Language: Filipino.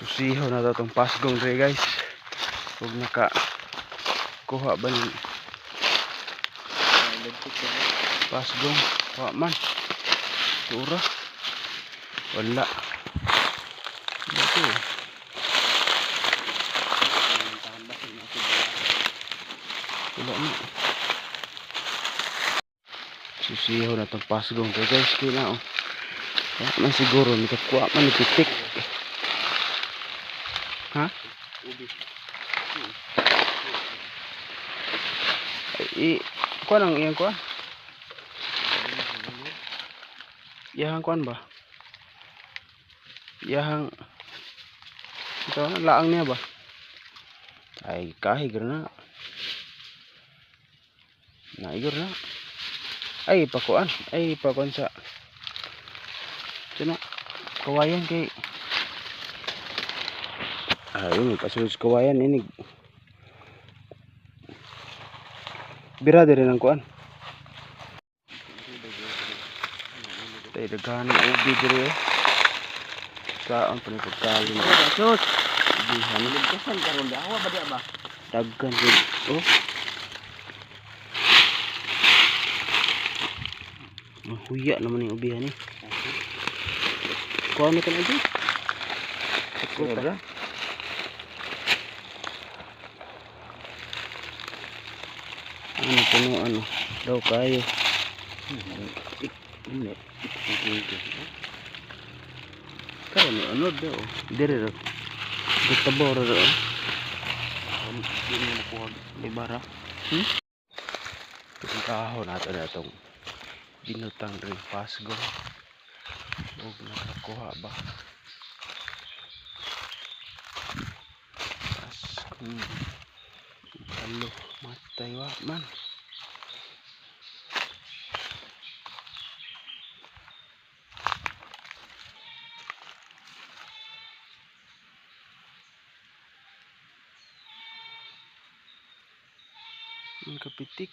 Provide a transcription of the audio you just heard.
Susiho na daw itong pasgong dre guys. Huwag naka kuha ba ng pasgong. Kuha man. Tura. Wala. Ito. Wala na. Susiho na itong pasgong dre guys. Kaya oh. Kuha man siguro. Nikakuha man ipitik. Ha? Kuha lang iyang kuha. Iyahang kuhan ba? Iyahang ito na, laang niya ba? Ay, kahig na. Naigor na. Ay, pakuan. Ay, pakuan sa ito na. Kawayan kay ayun, kasunod sa kawayan. Inig bira din ang kuan. Tay daghan ng ubi diri eh. Saan pa ni pagkali na. Sus. Ubihan. Ligtasan karon dawa ba dia ba? Daghan din. Oh. Mahuya naman yung ubihan eh. Kuha mo ka na dyan. Kuha. Ano puno ano daw kayo. Ini kaya ni ano daw dire ro tabor ro ini nakuha libara kahon nato na itong binutang rin pasgong huwag nakakuha ba pasgong halo matay wa man. Ang kapitik.